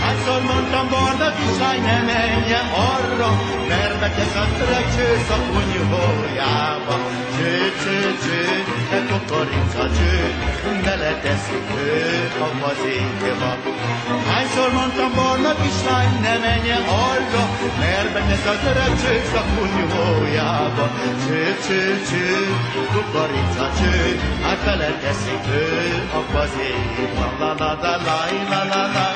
Hányszor mondtam barna kislány, ne menjen arra, mert betesz a tröcsősz a kunyhójába. Cső, cső, cső, de kukorica cső, beleteszik ő a fazékba. Hányszor mondtam barna kislány, ne menjen arra, mert betesz a tröcsősz a kunyhójába. Cső, cső, cső, kukorica cső, hát beleteszik ő a fazékba. La la la la la la la.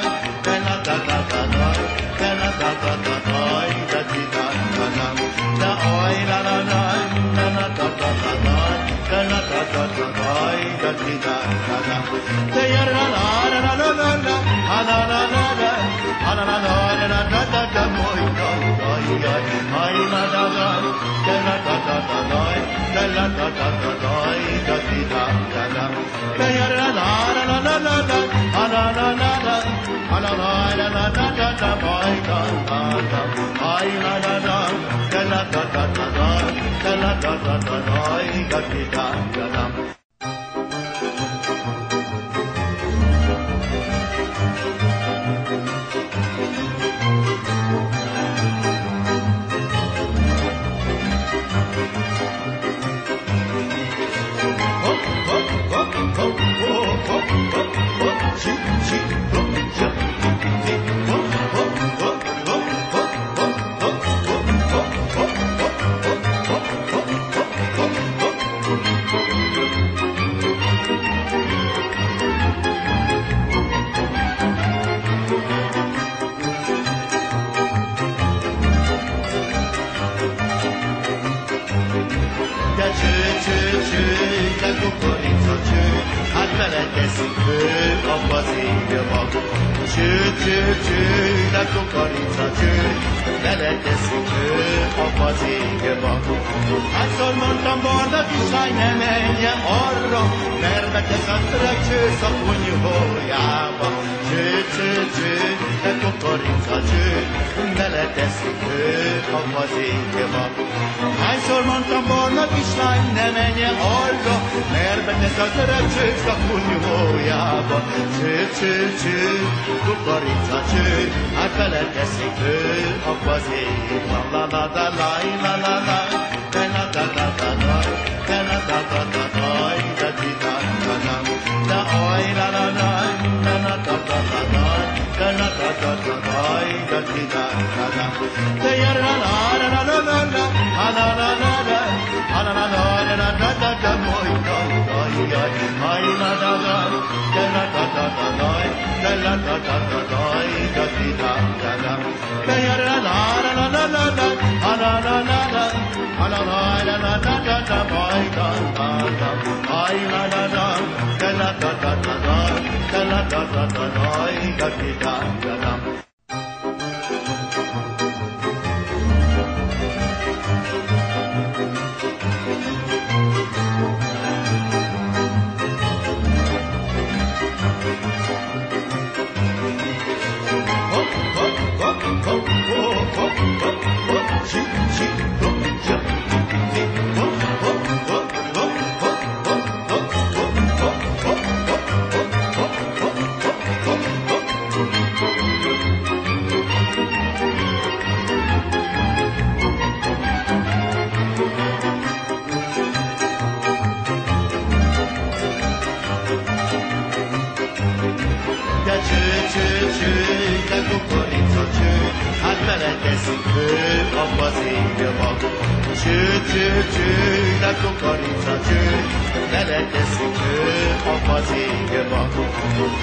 Hányszor mondtam barna kislány, ne menjen arra, mert betesz a tröcsősz a kunyhójába. Cső, cső, cső, de kukorica cső, beleteszik ő a fazékba. Hányszor mondtam barna kislány, ne menjen arra, mert betesz a tröcsősz a kunyhójába. Cső, cső, cső, kukorica cső, hát beleteszik ő a fazékba. La la la la la la la. Cső, de kukorica cső, beleteszik abba az égbe.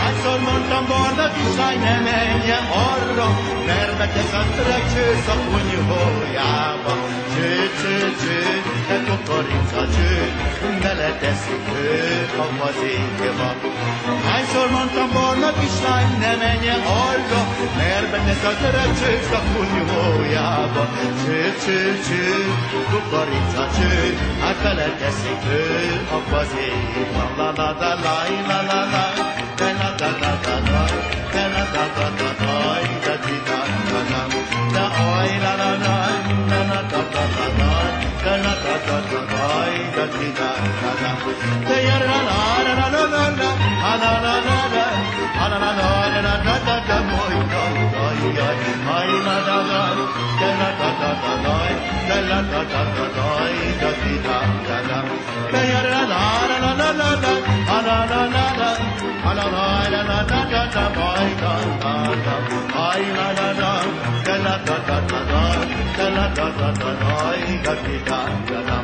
Hányszor mondtam, barna kislány, ne menjen arra, mert betesz a trecső szaponyhójába. Cső, de kukorica cső, beleteszik abba az égbe. Hányszor mondtam, barna kislány, ne menjen arra, mert betesz a trecső szaponyhójába. Cső, kukorica cső, hát beleteszik abba az égbe. La la la la la la la, la la la la la la, la la la la la la, da di da da da, da oi la la la, la la la la la la, la la la la la la, da di da da da, da ya la la la la la la, la la la la la, la la la la la la da da moi da da ya, ai la la la, da la la la la la, la la la la la la, da di da da da, da ya la la la la la la, la la la la la, la la la la la da da moi da da da, ai la la la, da la la la la la, da la la la la la, da di da da da.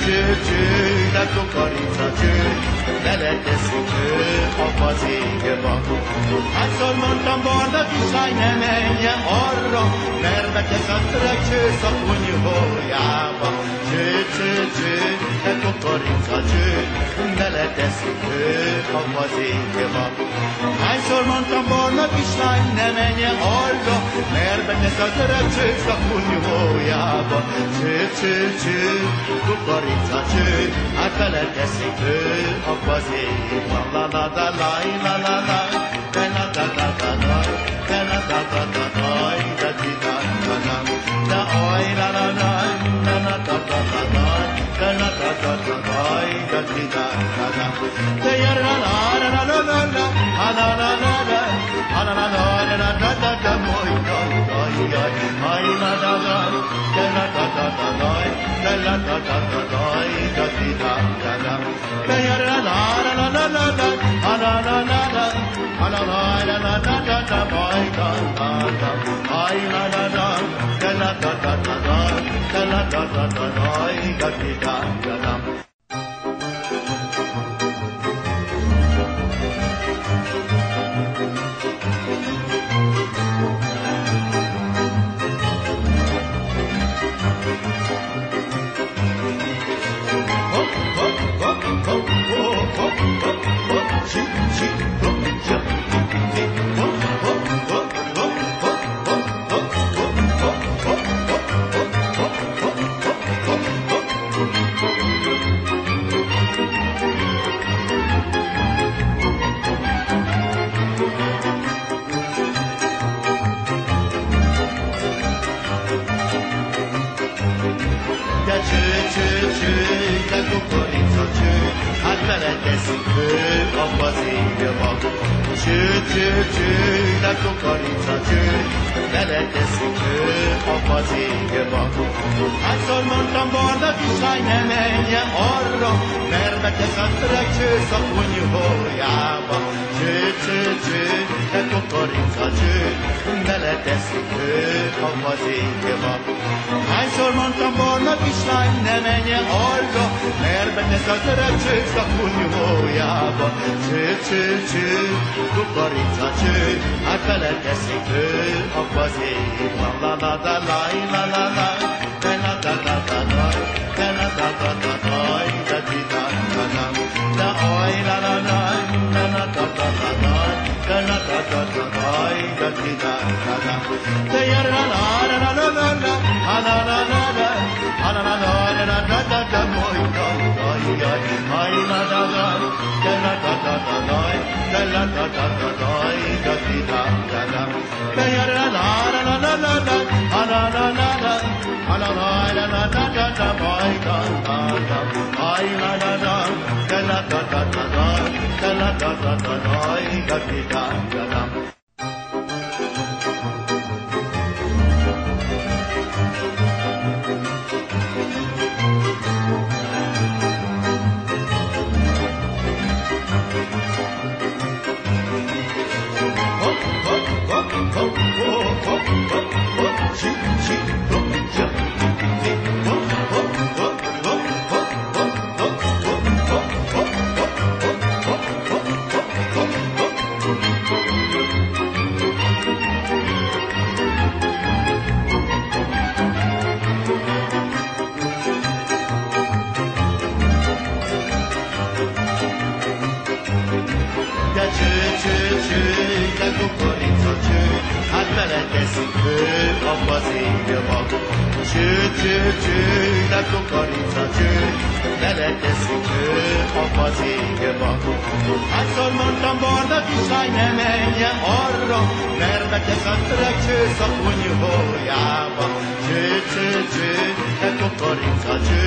Cső, de kukorica cső, beleteszik abba az égbe. Hányszor mondtam, barna kislány, ne menjen arra, mert betesz a trecső szaponyhójába. Cső, de kukorica cső, beleteszik abba az égbe. Hányszor mondtam, barna kislány, ne menjen arra, mert betesz a trecső szaponyhójába. Cső, kukorica cső, hát beleteszik abba az égbe. La la la la la la la, la la la la la la, la la la la la la, da di da da da, da oi la la la, la la la la la la, la la la la la la, da di da da da, da ya la la la la la la, la la la la la, la la la la la da da da moi da da ya, ai la la la, la la la la la la, la la la la la la, da di da da da, da ya la la la la la la, la la la la la, la la la la da da da moi da da da, ai la la la, la la la la la la, la la la la la la, da di da da da. Cső, de kukorica cső, hát beleteszik abba az égbe. Cső, de kukorica cső, beleteszik abba az égbe. Hányszor mondtam, barna kislány, ne menjen arra, mert betesz a trecső szaponyhójába. Cső, de kukorica cső, beleteszik abba az égbe. Hányszor mondtam, barna kislány, ne menjen arra, mert betesz a trecső szaponyhójába. Cső, kukorica cső, hát beleteszik abba az égbe. La la la la la la la, la la la la la la, la la la la la la, da di da da da, da oi la la la, la la la la la la, la la la la la la, da di da da da. Da ya la la la la la la la, la la la la la, la la la la la da da da moi da da ai la da da, da la da da da da la da da da da di da da da. Da ya la la la la la la, la la la la la, la la la la da da da moi da da da, ai la da da, da la da da da da, da la da da da da di da da da. Hányszor mondtam Barna kislány, ne menjen arra, mert beteszedtek csősz a kunyhójába. Cső, cső, cső, de kukorica cső,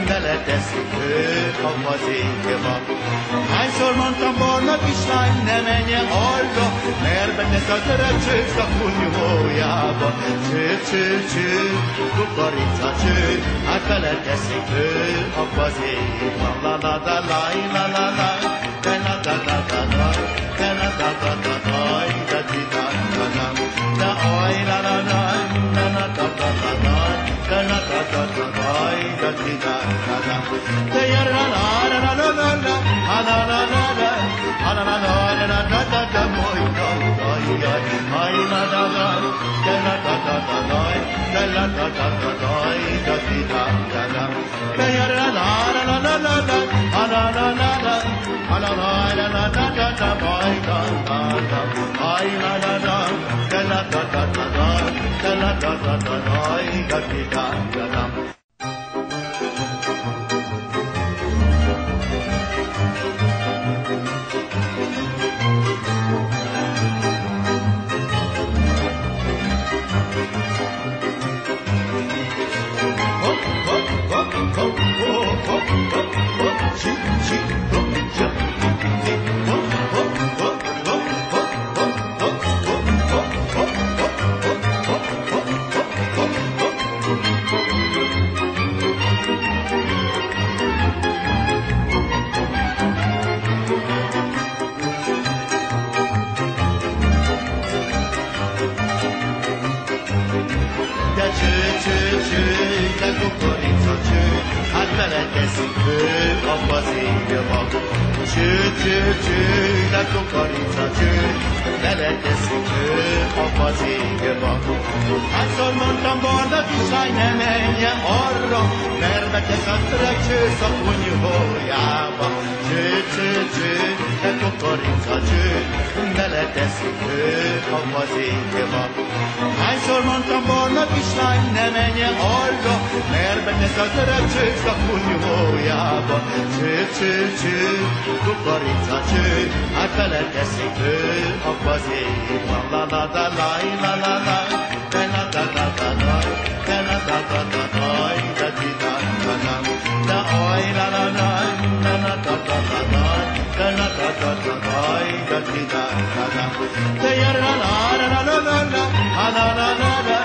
beleteszik őt a fazékba. Hányszor mondtam Barna kislány, ne menjen arra, mert beteszedtek csősz a kunyhójába. Cső, cső, cső, kukorica cső, hát beleteszik őt a fazékba. La la la la la la la. Da da da da da da, da da da da da da, da di da da da. Da oi la la la, da da da da da da, da da da da da da, da di da da da. Da ya la la la la la la, la la la la la, la la la la la da da da moi da da da, ai la da da, da da da da da da, da la da da da da, da di da da da. Da ya la la la la la la, la la la la la. La la la la da da da boy da da da, ay la la la, da la da da da da, da la da da da da, da di da da da. Hányszor mondtam Barna kislány, ne menjen arra, mert beteszedtek csősz a kunyhójába. Cső, cső, cső, de kukorica cső, beleteszik őt a fazékba. Hányszor mondtam Barna kislány, ne menjen arra, mert beteszedtek csősz a kunyhójába. Cső, cső, cső, kukorica cső, hát beleteszik őt a fazékba. La la la la la la la, da da da da da da, da da da da da da, da di da da da. Da oi la la la, da da da da da da, da da da da da da, da di da da da. Da ya la la la la la la, la la la la la,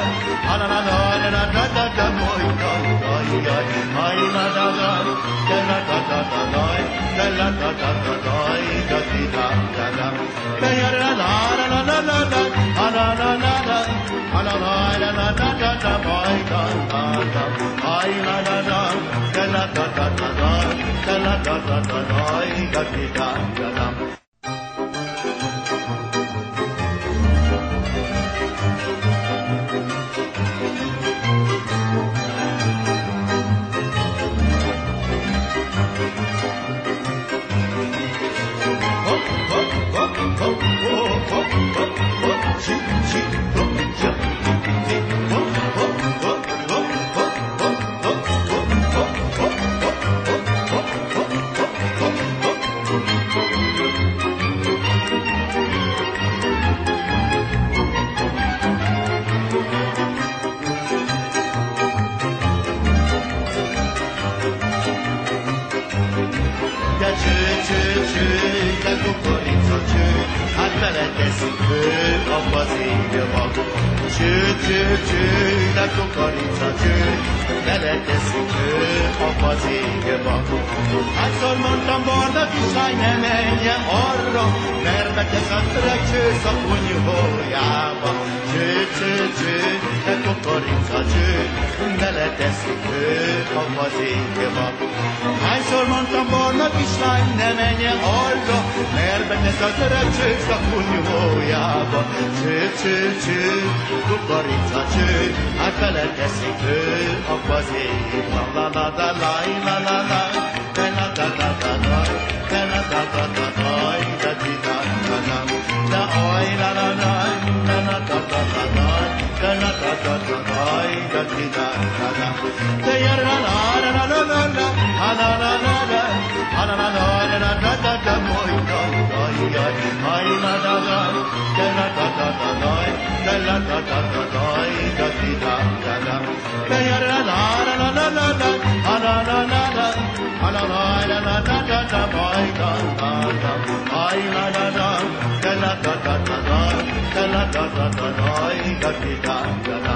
la la la la da da da moi da da ai la da da, da da da da da da, da la da da da da, da di da da da. Da ya la la la la la la, la la la la la, la la la la da da da moi da da da, ai la da da, da la da da da da, da la da da da da, da di da da da. de kukorica cső, hát beleteszik ő abba az égbe. Cső, cső, cső, de kukorica cső, beleteszik ő abba az égbe. Hányszor mondtam, barna kislány, ne menjen arra, mert betesz a trecsősz a kunyhójába. Cső, cső, cső, de kukorica cső, beleteszik ő abba az égbe. Hányszor mondtam, barna kislány, ne menjen arra, mert betesz a trecsősz a kunyhójába. Cső, cső, cső, kukorica cső, hát beleteszik ő abba az égbe. La la la la la la la, la la la la la la, la la la la la la, da di da da da, da oi la la la, la la la la la la, la la la la la la, da di da da da, da ya la la la la la la, la la la la la, la la la la la da da da, moi da da ya, ai la da da, da la da da da da, da la da da da da, da di da da da, da ya la la la la la la, la la la la la. La la la la da da da boy da da da, ay la da da, da la da da da da, da la da da da da, da di da da da.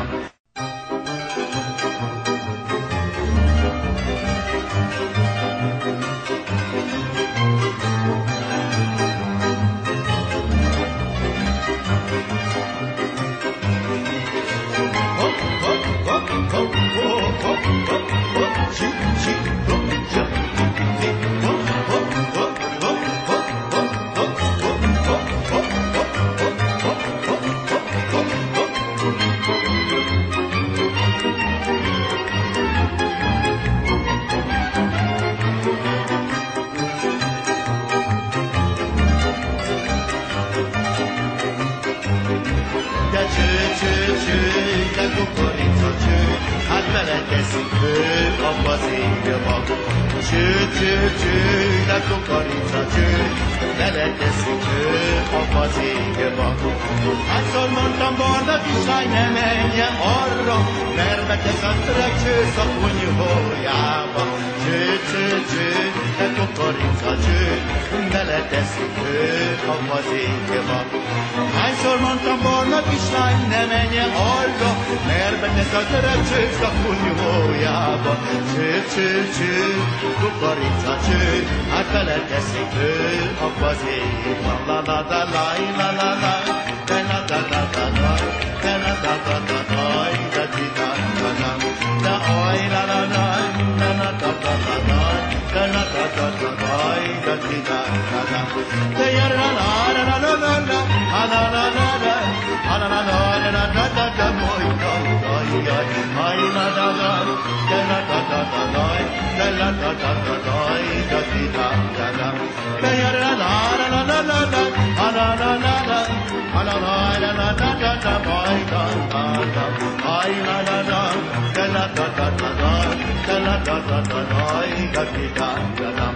Hop hop hop hop hop hop hop hop, chip chip hop chip. De kukorica cső, hát beleteszik ő abba az égbe. Cső, cső, cső, de kukorica cső, beleteszik ő abba az égbe. Hányszor mondtam, barna kislány, ne menjen arra, mert betesz a trecsősz a kunyhójába. Cső, cső, cső, de kukorica cső, beleteszik ő abba az égbe. Hányszor mondtam, barna kislány, ne menjen arra, mert betesz a trecsősz a kunyhójába. Cső, cső, cső, kukorica cső, hát beleteszik ő abba az égbe. La la la la la la la, la la la la la la, la la la la la la, da di da da da, da oi la la la, la la la la la la, la la la la la la, da di da da da, da ya la la la la la la, la la la la la, la la la la la da da da, moi da da ya, ai la da da, da la da da da da, da la da da da da, da di da da da, da ya la la la la la la, la la la la la, la la la la da da da, moi da da da, ai la da da, da la da da da da, da la da da da da, da di da da da.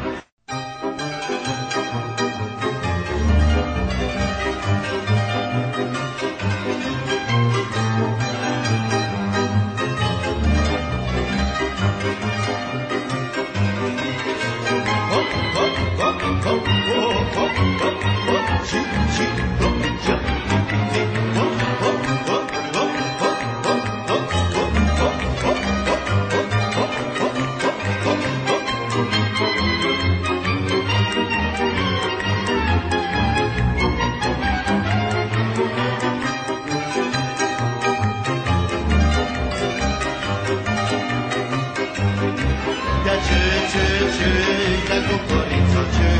De kukorica cső,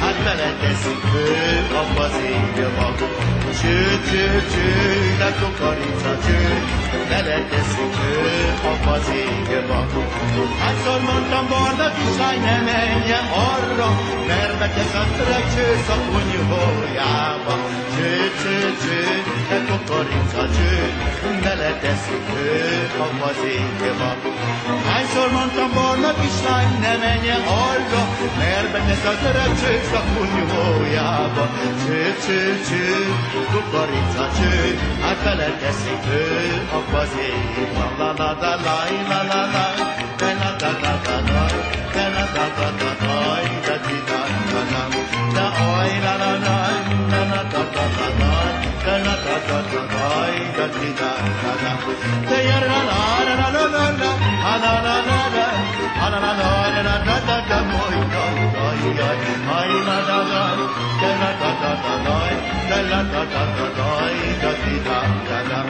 hát beleteszik ő abba az égbe. Cső, cső, cső, de kukorica cső, beleteszik ő abba az égbe. Hányszor mondtam, barna kislány, ne menjen arra, mert betesz a trecsősz a kunyhójába. Cső, cső, cső, de kukoricacső, beleteszik őt abba az égbe. Hányszor mondtam, barna kislány, ne menjen arra, mert betesz a töröcső szakú nyúlójába. Cső, cső, cső, kukoricacső, hát beleteszik őt abba az égbe. La la la la la la la, la la la la la la, la la la la la la, da di da da da, da oi la la la, la la la la la la, la la la la la la, da di da da da, da ya la la la la la la, la la la la la, la la la la la la da da moi da da ya, ai la la la, da la da da da da, da la da da da da, da di da da da,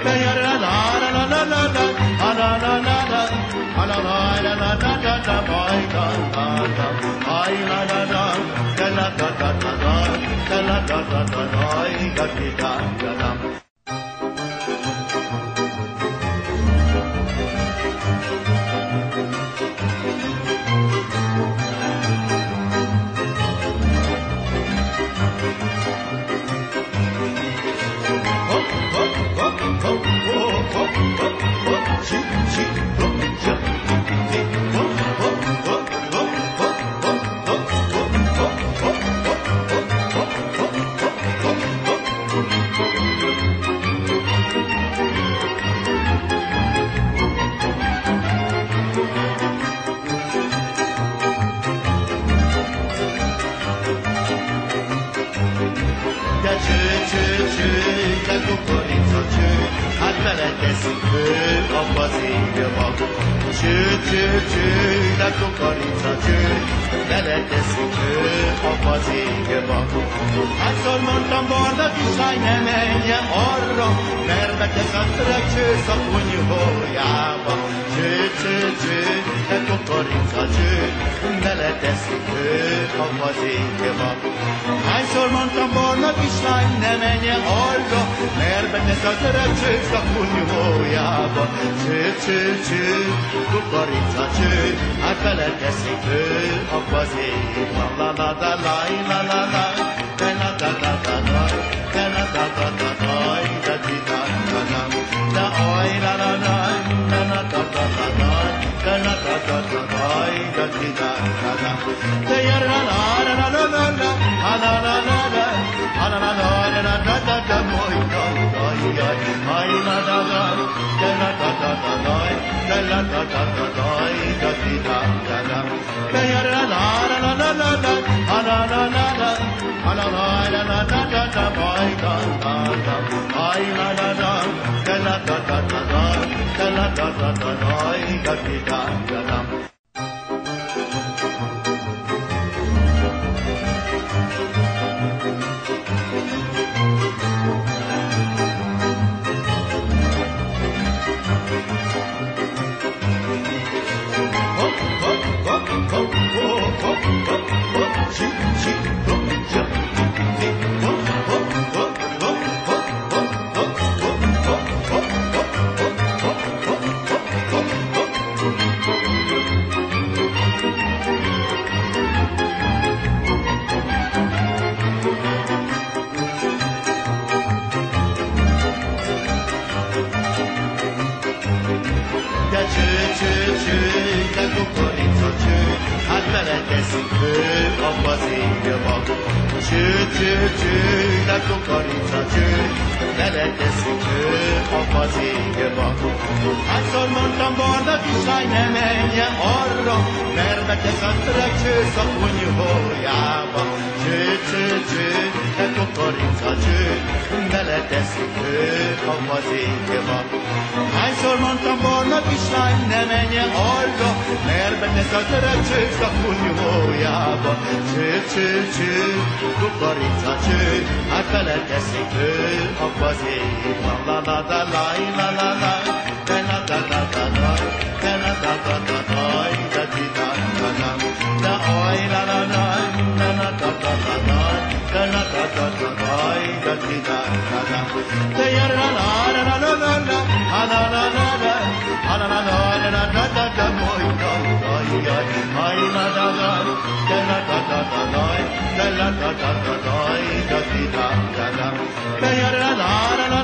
da ya la la la la la la, la la la la la. La la la la la la la boy da da da, ay la la la, da la da da da da, da la da da da da, da di da da da. Beleteszik őt abba az égbe. Cső, cső, cső, de kukoricacső, beleteszik őt abba az égbe. Hányszor mondtam, barna kislány, ne menjen arra, mert betesz a töröcső szakú nyúlójába. Cső, cső, cső, de kukoricacső, beleteszik őt abba az égbe. Hányszor mondtam, barna kislány, ne menjen arra, mert betesz a töröcső szakú nyúlójába. Cső, cső, cső, kukoricacső, hát beleteszik őt abba az égbe. La la la la la la la, la la la la la la, la la la la la la, da di da da da, da oi la la la, la la la la la la, la la la la la la, da di da da da, da ya la la la la la la, la la la la la, la la la la la da da da moi da da ya, ai la la la, la la la la la la, la la la la la la, da di da da da, da ya la la la la la la, la la la la la, la la la la la da da moi da da da, ai la la la, la la la la la la, la la la la la la, da di da da da. Beleteszik őt abba az égbe. Cső, cső, cső, de kukoricacső, beleteszik őt abba az égbe. Hányszor mondtam, barna kislány, ne menjen arra, mert betesz a töröcső szakú nyúlójába. Cső, cső, cső, de kukoricacső, beleteszik őt abba az égbe. Hányszor mondtam, barna kislány, ne menjen arra, mert betesz a töröcső szakú nyúlójába. Cső, cső, cső, kukoricacső, hát beleteszik őt abba az égbe. La la la la la la la, la la la la la la, la la la la la la, da di da da da, da oi la la la, la la la la la la, la la la la la la, da di da da da, da ya la la la la la la, la la la la la, la la la la la da da da moi da da ya, ai la la la, la la la la la la, la la la la la la, da di da da da, da ya la la la la.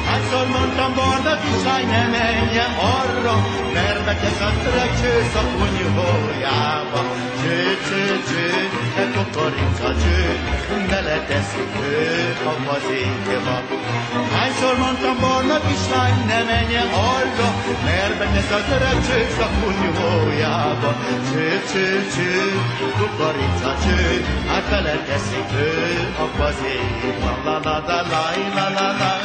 Hányszor mondtam barna kisány, ne menjen arra, mert beteszett recső szakonyhójába. Cső, cső, cső, de kukorica cső, beleteszik ő a fazékba. Hányszor mondtam barna kislány, ne menjen arra, mert beteszett recső szakonyhójába. Cső, cső, cső, kukorica cső, hát beleteszik ő a fazékba. La la la la la la la.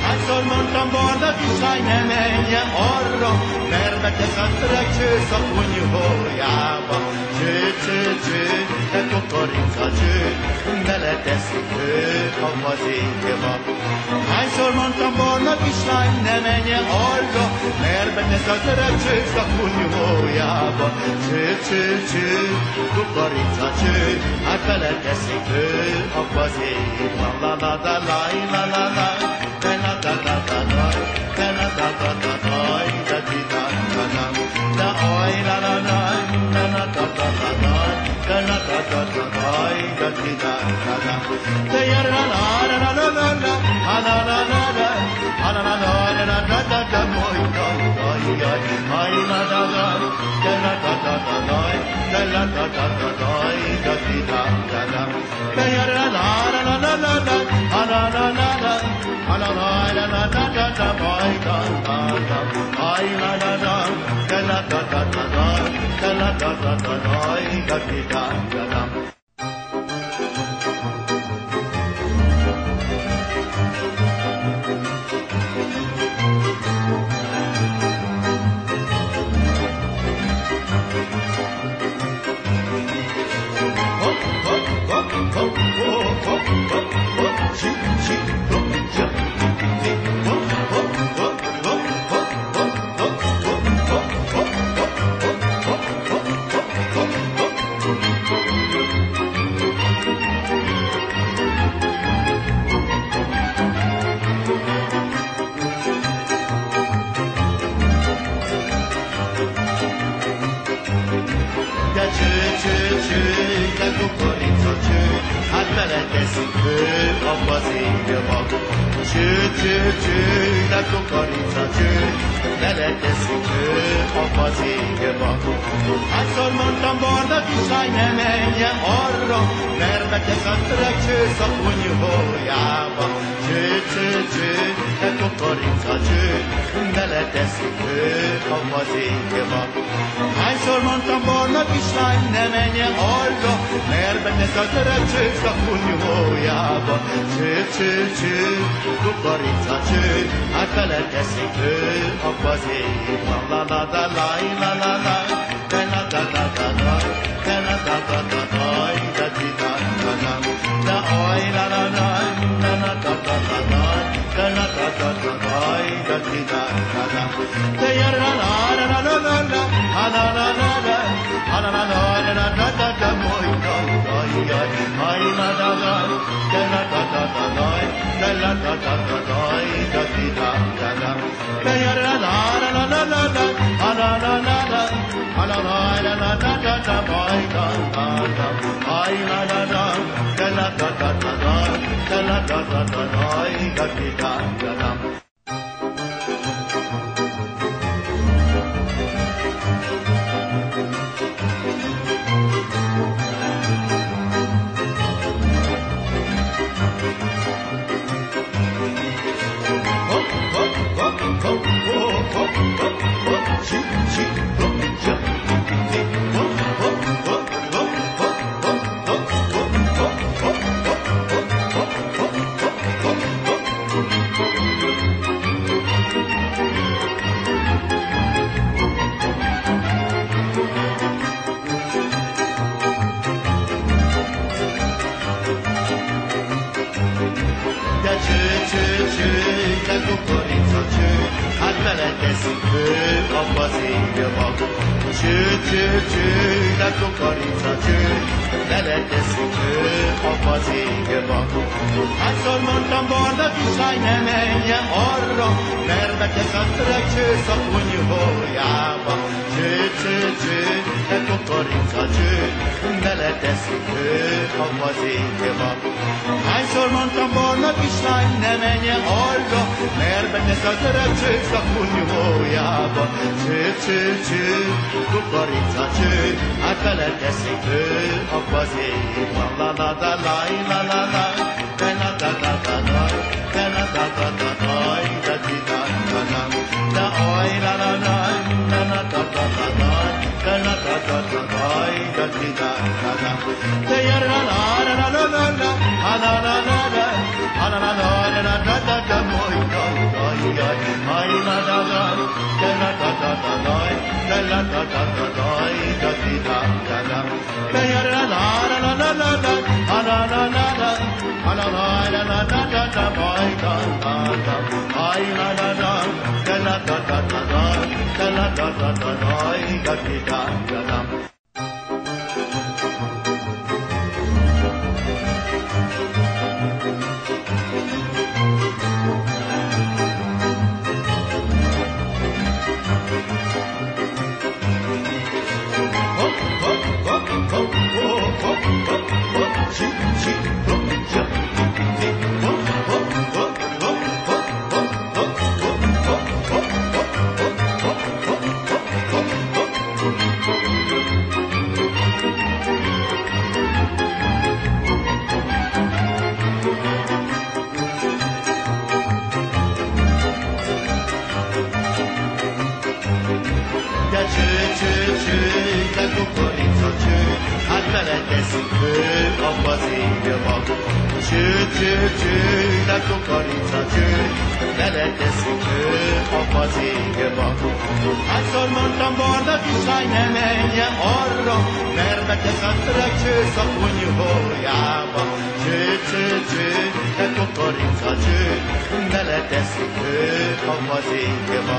Hányszor mondtam barna kisány, ne menjen arra, mert beteszett recső szakonyhójába. Cső, cső, cső, de kukorica cső, beleteszik ő a fazékba. Hányszor mondtam barna kislány, ne menjen arra, mert beteszett recső szakonyhójába. Cső, cső, cső, kukorica cső, hát beleteszik ő a fazékba. La la la la la la la. beleteszik ő abba az égbe. Cső, de kukorica cső, beleteszik ő abba az égbe. Hányszor mondtam, barna kislány, ne menjen arra, mert betesz a trecsősz a kunyhójába. Cső, de kukorica cső, beleteszik ő abba az égbe. Hányszor mondtam, barna kislány, ne menjen arra, mert betesz a trecsősz a kunyhójába. Cső, kukorica cső, hát beleteszik ő abba az égbe. La la la la la la la, la la la la la la, la la la la la la, da di da da da, da oi la la la, la la la la la la, la la la la la la, da di da da da, da ya la la la la la la, la la la la, la la la la la la da da moi da da ya, ai la la la, da la la la la la, la la la la la la, da di da da da, da ya la la la la la la, la la la la la. La la la la la da da da boy da da da, ay la la la, da la da da da da, da la da da da da, da di da da da. Beleteszik ő abba az égbe. Cső, de kukorica cső, beleteszik ő abba az égbe. Hányszor mondtam, barna kislány, ne menjen arra, mert betesz a trecsősz a kunyhójába. Cső, de kukorica cső, beleteszik ő abba az égbe. Hányszor mondtam, barna kislány, ne menjen arra, mert betesz a trecsősz a kunyhójába. Cső, kukorica cső, hát beleteszik ő abba az égbe. La la la la la la la, la la la la la la, la la la la la la, da di da da da, da oi la la la, la la la la la la, la la la la la la, da di da da da, da ya la la la la la la, la la la la la, la la la la la da da da moi da da ya, ai la la la, la la la la la la, la la la la la la, da di da da da, da ya la la la la la la, la la la la la, la la la la da da da moi da da da, ai la la la, la la la la la la, la la la la la la, da di da da da. Beleteszik ő abba az égbe. Cső, de kukorica cső, beleteszik ő abba az égbe. Hányszor mondtam, barna kislány, ne menjen arra, mert betesz a trecsősz a kunyhójába. Cső, de kukorica cső, beleteszik ő abba az égbe.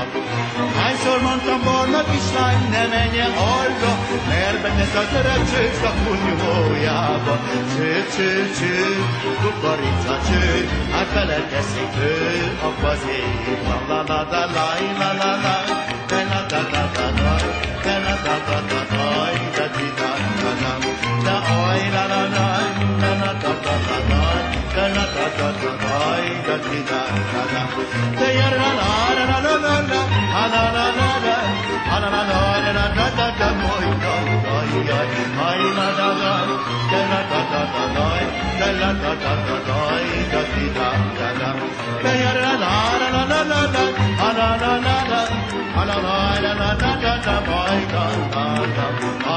Hányszor mondtam, barna kislány, ne menjen arra, mert betesz a trecsősz a kunyhójába. Cső, kukorica cső, hát beleteszik ő abba az égbe. La la la la la la la, la la la la la la, la la la la la la, da di da da da, da oi la la la, la la la la la la. da di da da da. Da ya la la la la la la la, la la la la la, la la la la la da da da moi da da ya, ai la da da, da la da da da da, da la da da da da di da da da. Da ya la la la la la la la, la la la la la, la la la la da da da moi da da da,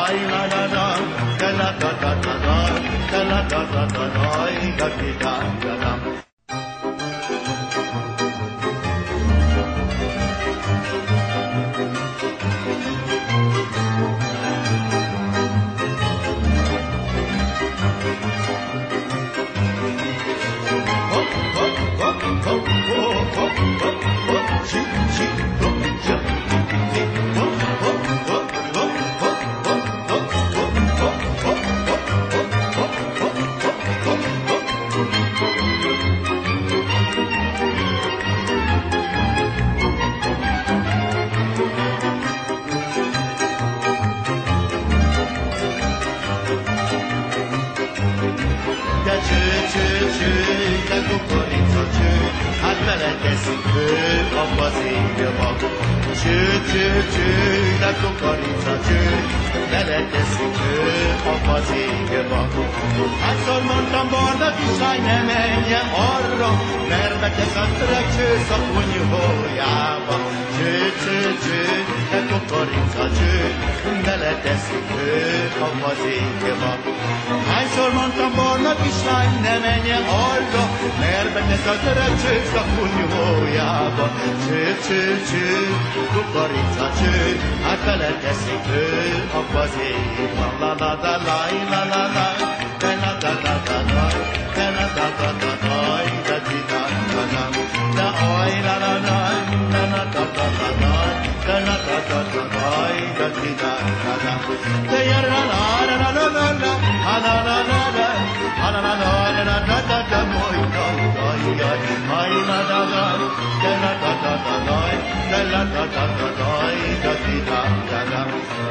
ai la da da, da la da da da da, da la da da da da di da da da. Hányszor mondtam Barna kisály, ne menjen arra, mert betesz a trecsősz a kunyhójába. Cső, cső, cső, ne kukorica cső, beleteszik ő a fazékba. Hányszor mondtam Barna kisály, ne menjen arra, mert betesz a trecsősz a kunyhójába. Cső, cső, cső, kukorica cső, hát beleteszik ő a fazékba. La la la la la la la. Da da da da da da, da da da da da da, da di da da da. Da oi la la la, da da da da da da, da da da da da da, da di da da da. Da ya la la la la la la la, la la la la, la la la la la da da da moi da da ya, ai la da da, da da da da da da, da la da da da da, da di da da da.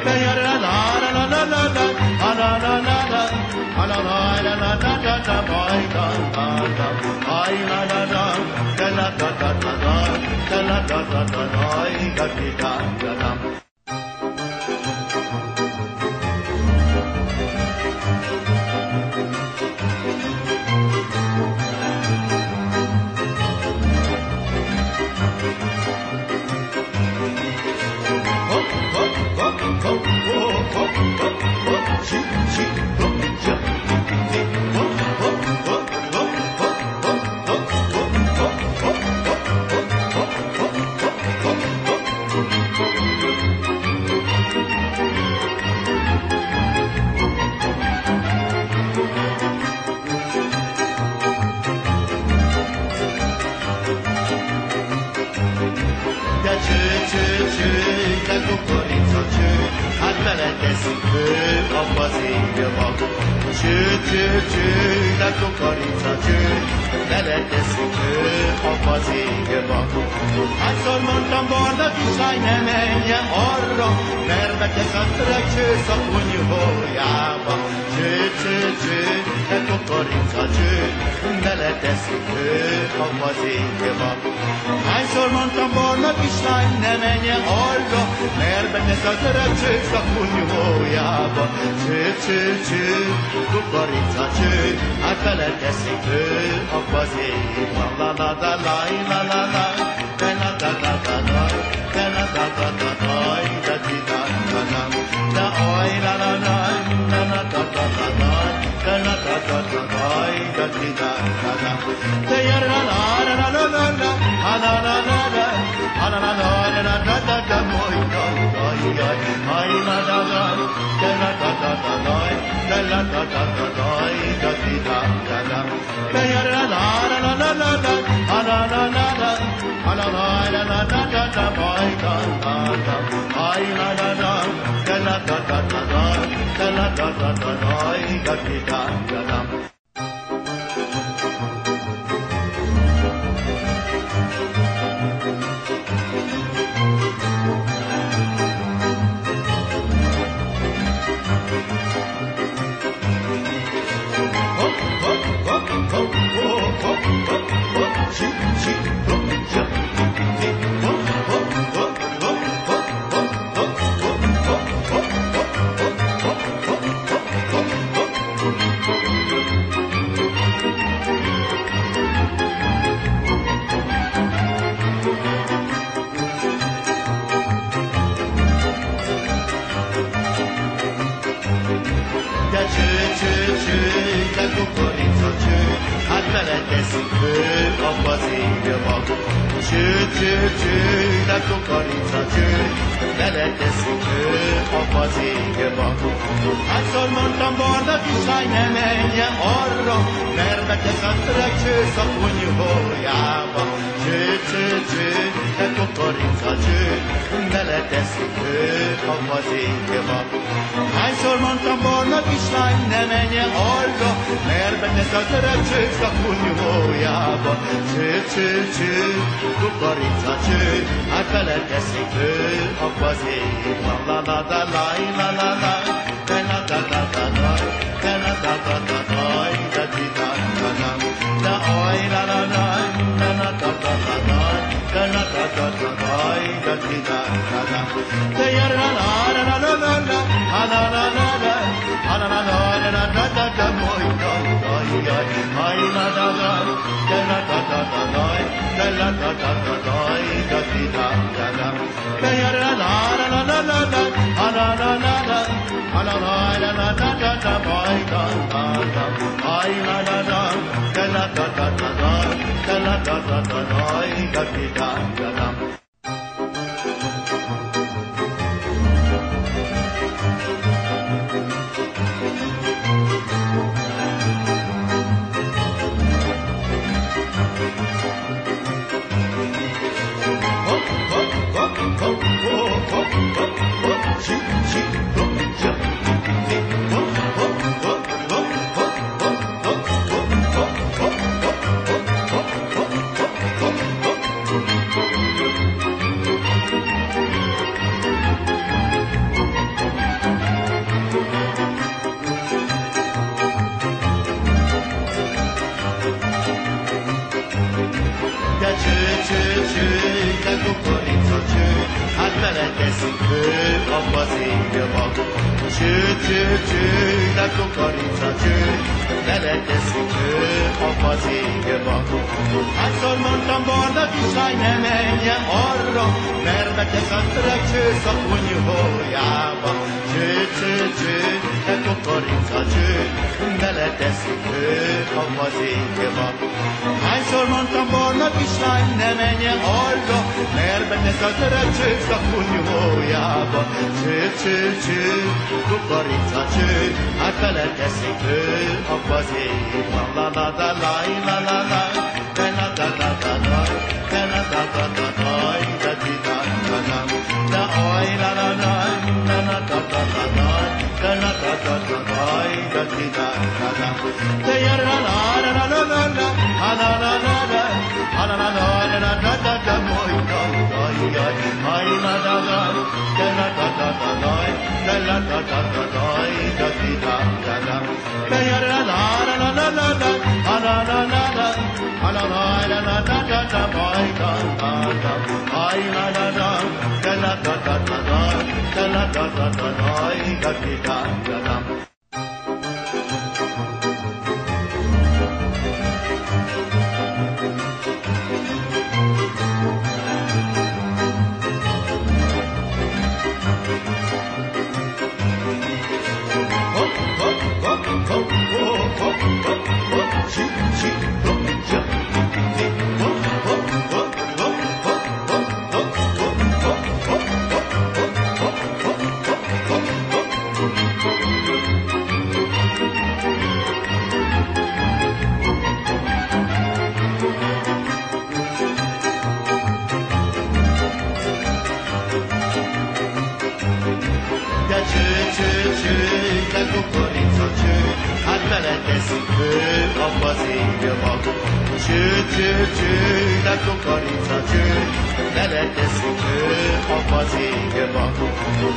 Da ya la la la la la la, la la la la la. La la la la da da da boy da da da, ay la la la, da la da da da da, da la da da da da, da di da da da. Beleteszik ő a fazékba. Cső, cső, cső, de kukorica cső, beleteszik ő a fazékba. Hányszor mondtam Barna kisály, ne menjen arra, mert betesz a trecsősz a kunyhójába. Cső, cső, cső, de kukorica cső, beleteszik ő a fazékba. Hányszor mondtam Barna kisály, ne menjen arra, mert betesz a trecsősz a kunyhójába. Cső, cső, cső, kukorica cső, hát beleteszik ő a fazékba. La la la la la la la, de la da da da da, de la da da da da, da di da da da. Da oi la la la, de la da da da da, de la da da da da, da di da da da. Da ya la la la la la la, la la la la la, la la la la da da da moi da da ya, ai la da da, de la da da da da, de la da da da da, da di da da da. Da ya la la la la la la, la la la la la, la la la la da da da moi da da da, ai la da da, de la da da da da, de la da da da da, da di da da da. mag. Cső, cső, cső, de kukorica cső, beleteszik apa az égbe. Hányszor mondtam, barna kislány, ne menjen arra, mert betesz a trecsősz a kunyhójába. Cső, cső, cső, de kukorica cső, beleteszik apa az égbe. Hányszor mondtam, barna kislány, ne menjen arra, mert betesz a trecsősz a kunyhójába. Cső, cső, cső, kukorica cső, hát beleteszik apa az égbe. La la la la la la la, da la da da da da, da la da da da da, da di da da da, da oi la la la, da la da da da da, da la da da da da, da di da da da, da ya la la la la la la, la la la la la, la la la la la da da da, moi da da ya, ai la da da, da la da da da da, da la da da da da, da di da da da, da ya la la la la la la, la la la la la, la la la la da da da, moi da da da, ai la la la, da la da da da da, da la da da da da, da di da da da. Hányszor mondtam, barna kislány, ne menjen arra, mert betesz a trecsősz a kunyhójába. Cső, cső, cső, de kukorica cső, beleteszik apa az égbe. Hányszor mondtam, barna kislány, ne menjen arra, mert betesz a trecsősz a kunyhójába. Cső, cső, cső, kukorica cső, hát beleteszik apa az égbe. La la la la la la la, da la da da da da, da la da da da da, da di da da da, da oi la la la, da la da da da da, da la da da da da, da di da da da, da ya la la la la la la, la la la la, la la la la da da da, moi da da ya, ai la da da, da la da da da da, da la da da da da, da di da da da, da ya la la la la la la, la la la la la, la la la la da da da, moi da da da, ai la da da, da la da da da da, da la da da da da, da di da da da. Apa az égbe mag. Cső, cső, cső, de kukorica cső, beleteszik apa az égbe mag.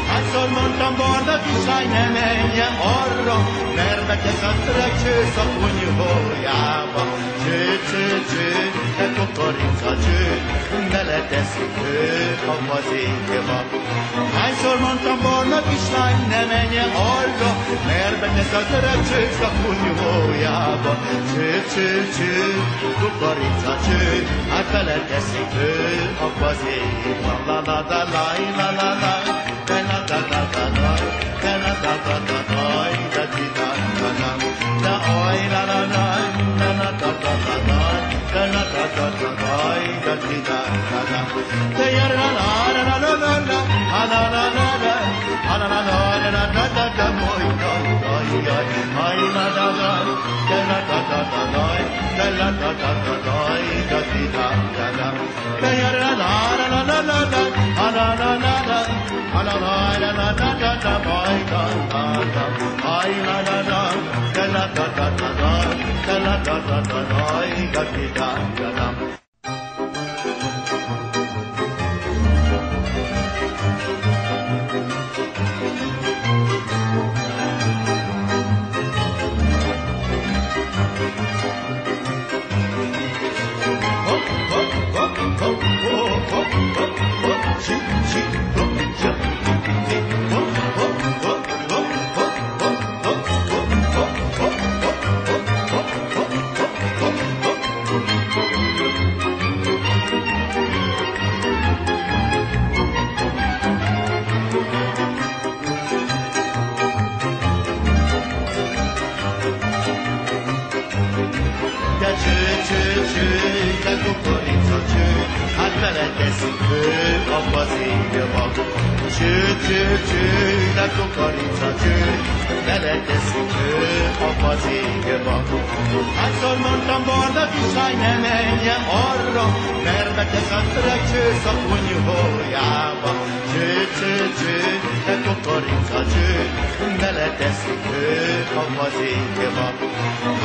Hányszor mondtam, barna kislány, ne menjen arra, mert betesz a trecsősz a kunyhójába. Cső, cső, cső, de kukorica cső, beleteszik apa az égbe mag. Hányszor mondtam, barna kislány, ne menjen arra, mert betesz a trecsősz a kunyhójába. Cső, cső, cső, kukorica cső, hát beleteszik apa az égbe. La la la la la la la, da la da da da da, da la da da da da, da di da da da, da oi la la la, da la da da da da, da la da da da da, da di da da da. Da ya la la la la la la la, la la la la la, la la la la la da da da moi da da ya, ai la da da, da la da da da da, da la da da da da, da di da da da. Da ya la la la la la la la, la la la la la, la la la la da da da moi da da da, ai la da da, da la da da da da, da la da da da da, da di da da da. Hányszor mondtam Barna kislány, ne menjen arra, mert beteszedtek csősz a kunyhójába. Cső, cső, cső, de kukorica cső, beleteszik ő a fazékba.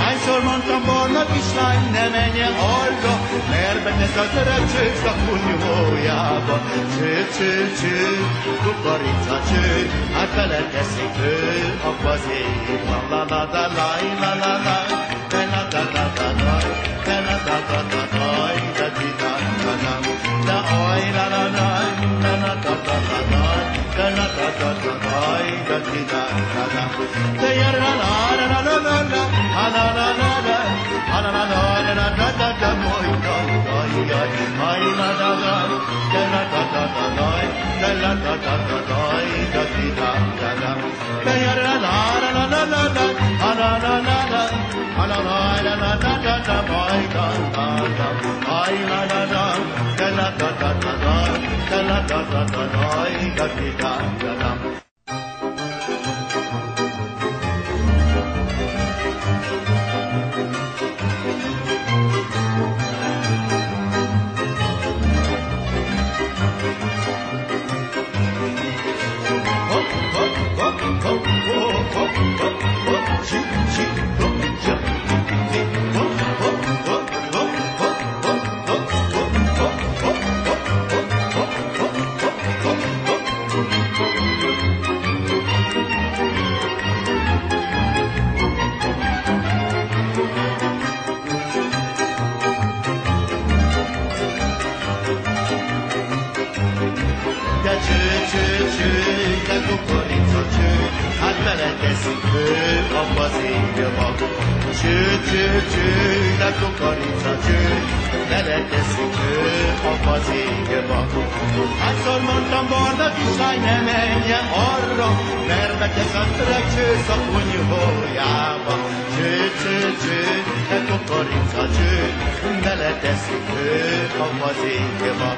Hányszor mondtam Barna kislány, ne menjen arra, mert beteszedtek csősz a kunyhójába. Cső, cső, cső, kukorica cső, hát beleteszik ő a fazékba. La la la la la la la. Da da da da da, da da da da da da, da di da da da. Da oi la la la, da da da da da da, da da da da da da, da di da da da. Da ya la la la la la la, la la la la la, la la la la la da da da moi da da ya, ai la da da, da da da da da da, da la da da da da, da di da da da. Da ya la la la la la la, la la la la la. La la la la da da da boy da da da, ay la la la, da la da da da da, da la da da da da, da di da da da. Beleteszik ő a fazékba. Cső, cső, cső, de kukorica cső, beleteszik ő a fazékba. Hányszor mondtam Barna kislány, ne menjen arra, mert beteszedtek csősz a kunyhójába. Cső, cső, cső, de kukorica cső, beleteszik ő a fazékba.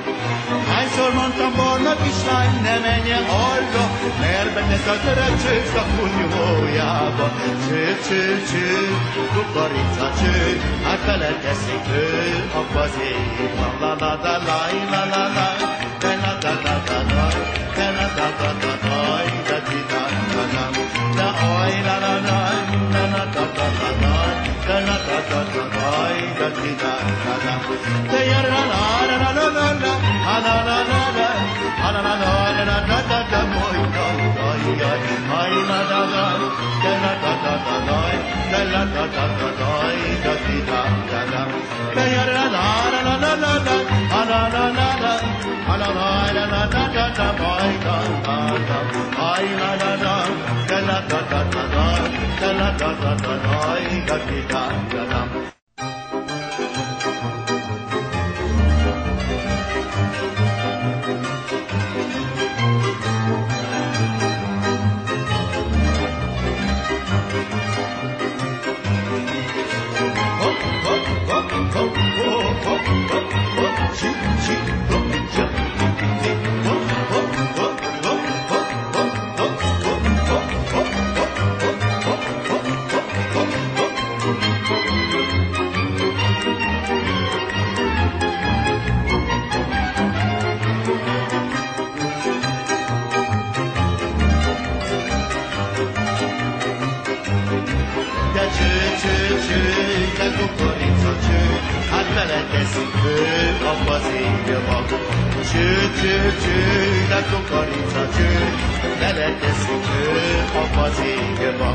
Hányszor mondtam Barna kislány, ne menjen arra, mert beteszedtek csősz a kunyhójába. Cső, cső, cső, kukorica cső, hát beleteszik ő a fazékba. La la la la la la la, la la la la la la, la la la la la la, da di da da da. Da oi la la la, la la la la la la, la la la la la la, da di da da da. Da ya la la la la la la, la la la la la, la la la la la da da da moi da da ya, ai la da da, da la da da da da, da la da da da da, da di da da da. Da ya la la la la la la, la la la la la, la la la la da da da moi da da da, ai la da da, da la da da da da, da la da da da da, da di da da da. De kukorica cső, hát beleteszik abba az égbe. Cső, cső, cső, de kukorica cső, beleteszik abba az égbe.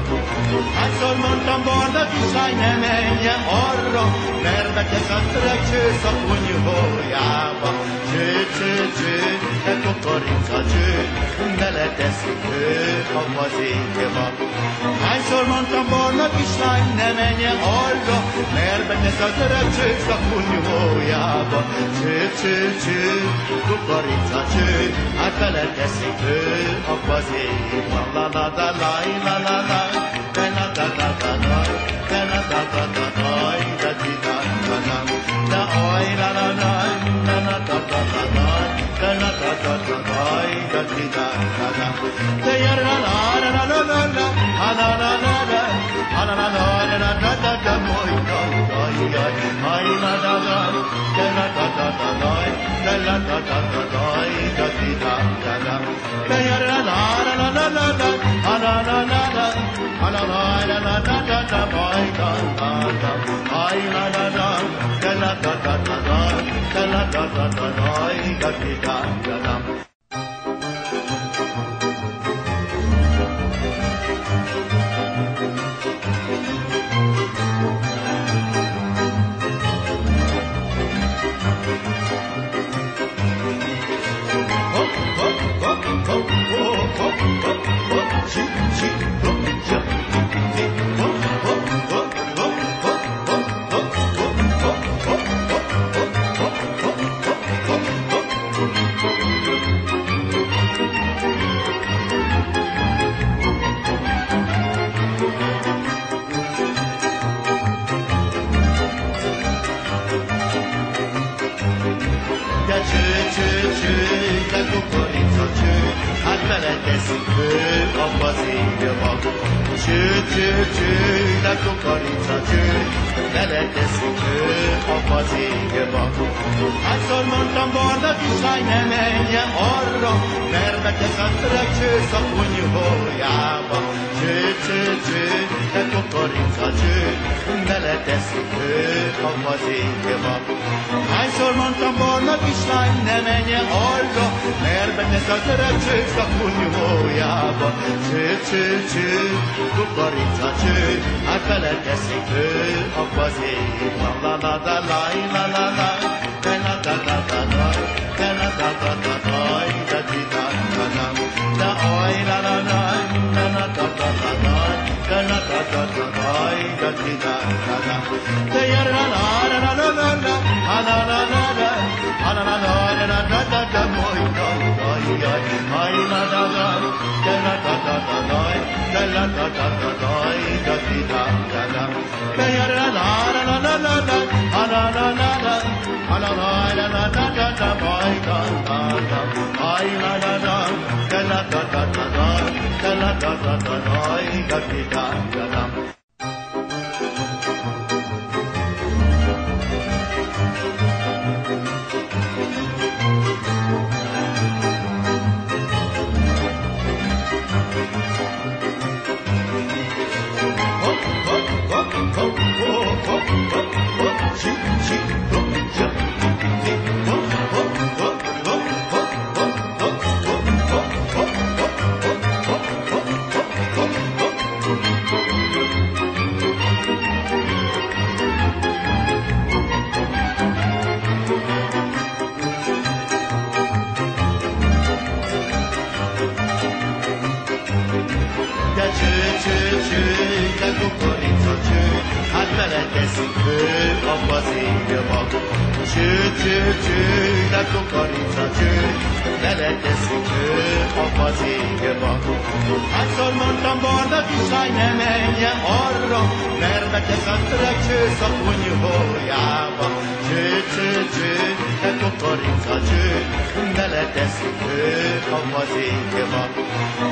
Hányszor mondtam, barna kislány, ne menjen arra, mert betesz a trecsősz a kunyhójába. Cső, cső, cső, de kukorica cső, beleteszik abba az égbe. Hányszor mondtam, barna kislány, ne menjen arra, mert betesz a trecsősz a kunyhójába. Cső, cső, cső, kukorica cső, hát beleteszik abba az égbe. La la la la la la la, la la la la la la, la la la la la la, da di da da da, da oi la la la, la la la la la la, la la la la la la, da di da da da, da ya la la la la la la la, la la la la la, la la la la la la da da moi da da ya, ai la la la, la la la la la la, la la la la la la, da di da da da, da ya la la la la la la, la la la la la. La la la la la la la la, boy da da da, ay la la la, la la la la la la, la la la la la la, da di da da da. De kukorica cső, hát beleteszik abba az égbe. Cső, cső, cső, de kukorica cső, beleteszik abba az égbe. Hányszor mondtam, barna kislány, ne menjen arra, mert betesz a trecsősz a kunyhójába. Cső, cső, cső, de kukorica cső, beleteszik abba az égbe. Hányszor mondtam, barna kislány, ne menjen arra, mert betesz a trecsősz a kunyhójába. Cső, cső, cső, kukorica cső, hát beleteszik abba az égbe. La la la la la la la, la la la la la la, la la la la la la, da di da da da, da oi la la la, la la la la la la, la la la la la la, da di da da da, da ya la la la la la la, la la la la la, la la la la la la da da moi da da ya, ai la la la, da la la la la la, la la la la la la, da di da da da, da ya la la la la la la, la la la la la, la la la la la da da da moi da da da, ai la la la, da la la la la la, la la la la la la, da di da da da. De kukorica cső, hát beleteszik abba az égbe. Cső, cső, cső, de kukorica cső, beleteszik abba az égbe. Hányszor mondtam, barna kislány, ne menjen arra, mert betesz a trecsősz a kunyhójába. Cső, cső, de kukorica cső, beleteszik ő a fazékba.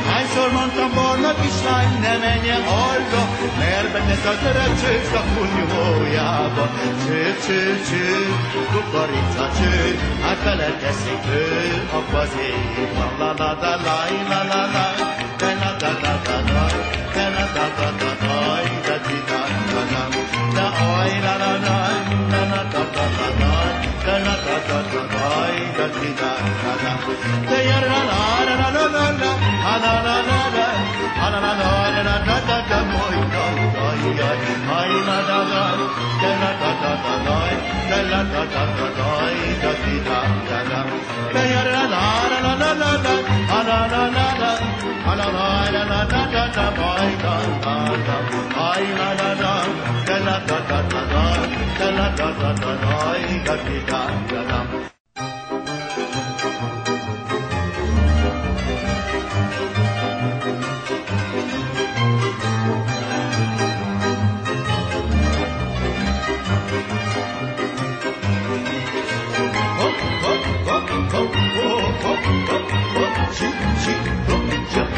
Hányszor mondtam barna kislány, ne menjen arra, mert betesz az öreg csősz a kunyhójába. Cső, cső, cső, kukorica cső, hát beleteszik ő a fazékba. La la la la la la la, de la da da da da, de la da da da da, de di da da da, de oj la la la, de la da da da da, de la da da da da, de di da da da, de ya la la la la la la, la la la la la, la la la la la da da da, moi da da ya, ai la da da, de la da da da da, de la da da da da, de di da da da, de ya la la la la la la, la la la la la. La la la la da da da boy da da da, ay la la la, da la da da da da, da la da da da da, da di da da da. Hop hop hop hop hop hop hop hop, chip chip hop chip.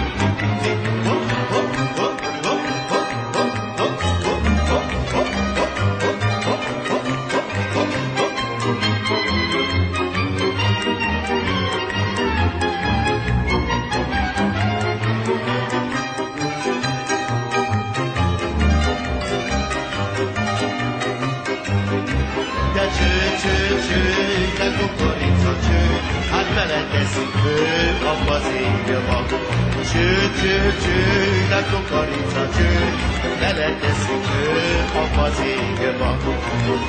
De kukorica cső, hát beleteszik ő a fazékba. Cső, cső, cső, de kukorica cső, beleteszik ő a fazékba.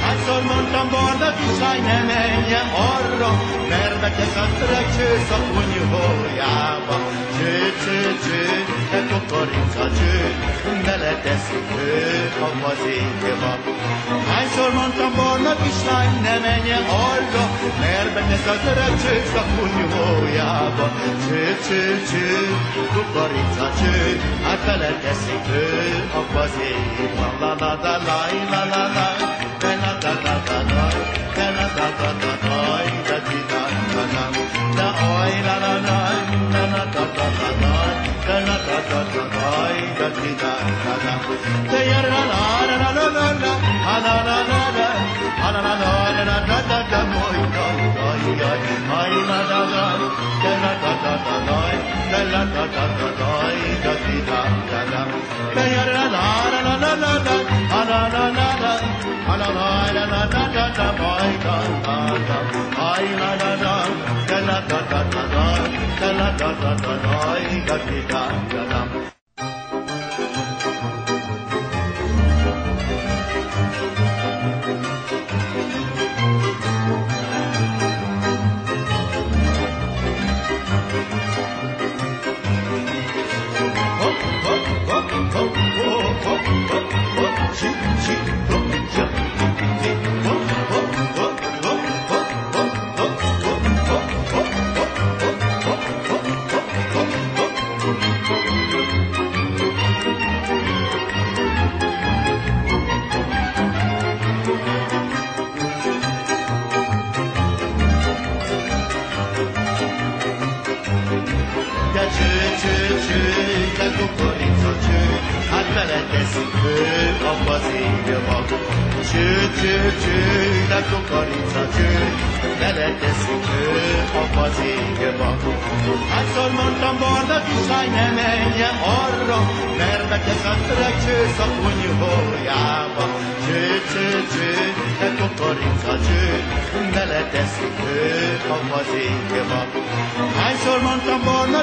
Hányszor mondtam barna kislány, ne menjen arra, mert betesz a csősz a kunyhójába. Cső, cső, cső, de kukorica cső, beleteszik ő a fazékba. Hányszor mondtam barna kislány, ne menjen arra, mert betesz az öreg csősz a kunyhójába. Cső, cső, cső, kukorica cső, hát beleteszik ő a fazékba. La la la la la la la, de la da da da da, de la da da da da, de di da da da, de oj la la la, de la da da da da, de la da da da da, de di da da da, de ya la la la la la la, la la la la la, la la la la la da da da, moi da da ya, ai la da da, de la da da da da, de la da da da da, de di da da da, de ya la la la la la la, la la la la la, la la la la da da da, moi da da da, ai la la la, de la da da da da, de la da da da da, de di da da da. De kukorica cső, hát beleteszik ő a fazékba. Cső, cső, cső, de kukorica cső, beleteszik ő a fazékba. Hányszor mondtam barna kislány, ne menjen arra, mert betesz az öreg csősz a kunyhójába. Cső, cső, cső, de kukorica cső, beleteszik ő a fazékba. Hányszor mondtam barna